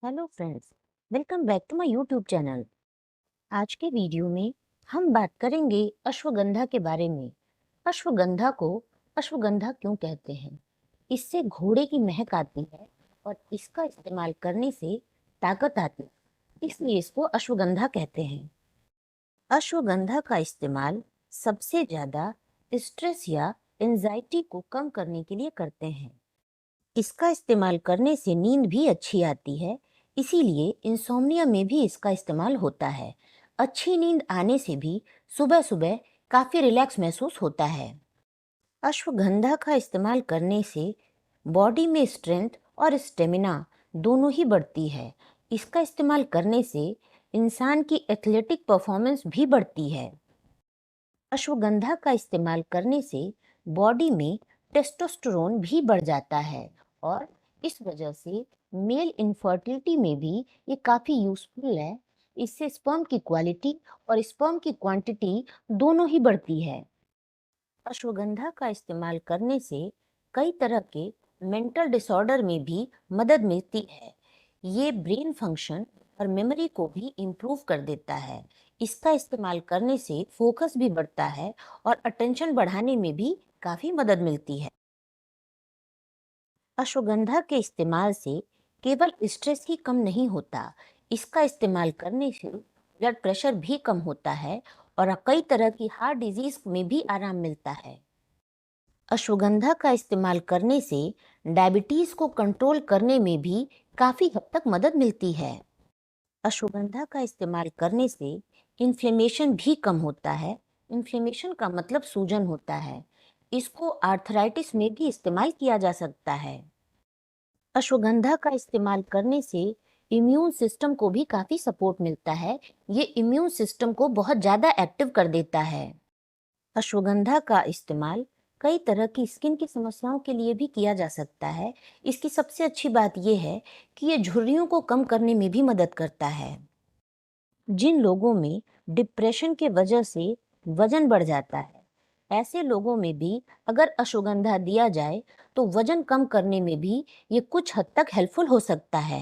Hello friends, welcome back to my YouTube channel. आज के video में हम बात करेंगे अश्वगंधा के बारे में। अश्वगंधा को अश्वगंधा क्यों कहते हैं? इससे घोड़े की महक आती है और इसका इस्तेमाल करने से ताकत आती है, इसलिए इसको अश्वगंधा कहते हैं। अश्वगंधा का इस्तेमाल सबसे ज़्यादा स्ट्रेस या एंजाइटी को कम करने के लिए करते हैं। इसका इस्तेमाल करने से नींद भी अच्छी आती है, इसीलिए इंसोम्निया में भी इसका इस्तेमाल होता है। अच्छी नींद आने से भी सुबह सुबह काफ़ी रिलैक्स महसूस होता है। अश्वगंधा का इस्तेमाल करने से बॉडी में स्ट्रेंथ और स्टेमिना दोनों ही बढ़ती है। इसका इस्तेमाल करने से इंसान की एथलेटिक परफॉर्मेंस भी बढ़ती है। अश्वगंधा का इस्तेमाल करने से बॉडी में टेस्टोस्टेरोन भी बढ़ जाता है और इस वजह से मेल इनफर्टिलिटी में भी ये काफ़ी यूज़फुल है। इससे स्पर्म की क्वालिटी और स्पर्म की क्वांटिटी दोनों ही बढ़ती है। अश्वगंधा का इस्तेमाल करने से कई तरह के मेंटल डिसऑर्डर में भी मदद मिलती है। ये ब्रेन फंक्शन और मेमोरी को भी इम्प्रूव कर देता है। इसका इस्तेमाल करने से फोकस भी बढ़ता है और अटेंशन बढ़ाने में भी काफ़ी मदद मिलती है। अश्वगंधा के इस्तेमाल से केवल स्ट्रेस ही कम नहीं होता, इसका इस्तेमाल करने से ब्लड प्रेशर भी कम होता है और कई तरह की हार्ट डिजीज में भी आराम मिलता है। अश्वगंधा का इस्तेमाल करने से डायबिटीज़ को कंट्रोल करने में भी काफ़ी हद तक मदद मिलती है। अश्वगंधा का इस्तेमाल करने से इन्फ्लेमेशन भी कम होता है। इन्फ्लेमेशन का मतलब सूजन होता है। इसको आर्थराइटिस में भी इस्तेमाल किया जा सकता है। अश्वगंधा का इस्तेमाल करने से इम्यून सिस्टम को भी काफ़ी सपोर्ट मिलता है। ये इम्यून सिस्टम को बहुत ज़्यादा एक्टिव कर देता है। अश्वगंधा का इस्तेमाल कई तरह की स्किन की समस्याओं के लिए भी किया जा सकता है। इसकी सबसे अच्छी बात यह है कि ये झुर्रियों को कम करने में भी मदद करता है। जिन लोगों में डिप्रेशन के वजह से वजन बढ़ जाता है, ऐसे लोगों में भी अगर अश्वगंधा दिया जाए तो वजन कम करने में भी ये कुछ हद तक हेल्पफुल हो सकता है।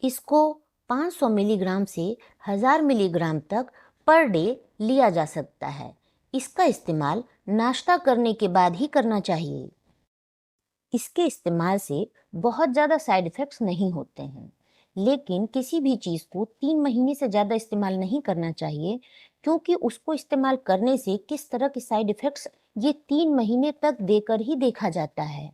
इसको 500 मिलीग्राम से 1000 मिलीग्राम तक पर डे लिया जा सकता है। इसका इस्तेमाल नाश्ता करने के बाद ही करना चाहिए। इसके इस्तेमाल से बहुत ज़्यादा साइड इफ़ेक्ट्स नहीं होते हैं, लेकिन किसी भी चीज़ को 3 महीने से ज़्यादा इस्तेमाल नहीं करना चाहिए, क्योंकि उसको इस्तेमाल करने से किस तरह के साइड इफ़ेक्ट्स ये 3 महीने तक देकर ही देखा जाता है।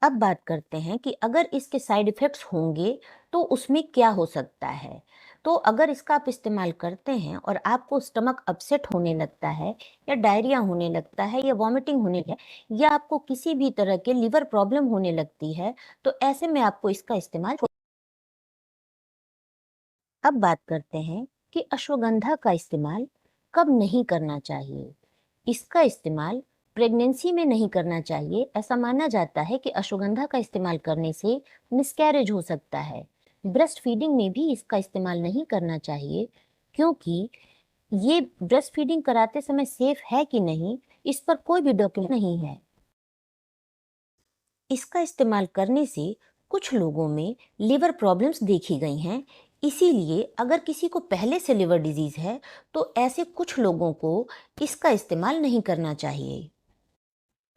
अब बात करते हैं कि अगर इसके साइड इफ़ेक्ट्स होंगे तो उसमें क्या हो सकता है। तो अगर इसका आप इस्तेमाल करते हैं और आपको स्टमक अपसेट होने लगता है या डायरिया होने लगता है या वॉमिटिंग होने लगता है या आपको किसी भी तरह के लिवर प्रॉब्लम होने लगती है, तो ऐसे में आपको इसका इस्तेमाल। अब बात करते हैं कि अश्वगंधा का इस्तेमाल कब नहीं करना चाहिए। इसका इस्तेमाल प्रेगनेंसी में नहीं करना चाहिए। ऐसा माना जाता है कि अश्वगंधा का इस्तेमाल करने से मिसकैरेज हो सकता है। ब्रेस्ट फीडिंग में भी इसका इस्तेमाल नहीं करना चाहिए, क्योंकि ये ब्रेस्ट फीडिंग कराते समय सेफ है कि नहीं, इस पर कोई भी डॉक्यूमेंट नहीं है। इसका इस्तेमाल करने से कुछ लोगों में लिवर प्रॉब्लम्स देखी गई हैं। इसीलिए अगर किसी को पहले से लिवर डिजीज़ है तो ऐसे कुछ लोगों को इसका इस्तेमाल नहीं करना चाहिए।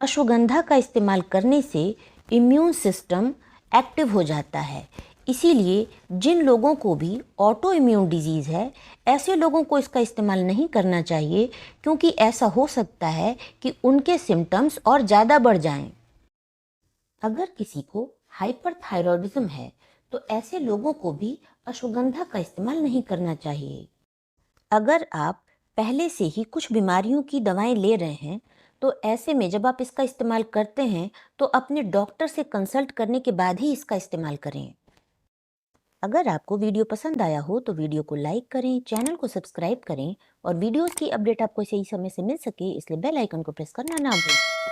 अश्वगंधा का इस्तेमाल करने से इम्यून सिस्टम एक्टिव हो जाता है। इसीलिए जिन लोगों को भी ऑटो इम्यून डिजीज़ है, ऐसे लोगों को इसका इस्तेमाल नहीं करना चाहिए, क्योंकि ऐसा हो सकता है कि उनके सिम्टम्स और ज़्यादा बढ़ जाएं। अगर किसी को हाइपरथायरॉयडिज्म है तो ऐसे लोगों को भी अश्वगंधा का इस्तेमाल नहीं करना चाहिए। अगर आप पहले से ही कुछ बीमारियों की दवाएं ले रहे हैं तो ऐसे में जब आप इसका इस्तेमाल करते हैं तो अपने डॉक्टर से कंसल्ट करने के बाद ही इसका इस्तेमाल करें। अगर आपको वीडियो पसंद आया हो तो वीडियो को लाइक करें, चैनल को सब्सक्राइब करें और वीडियोस की अपडेट आपको सही समय से मिल सके इसलिए बेल आइकन को प्रेस करना ना भूलें।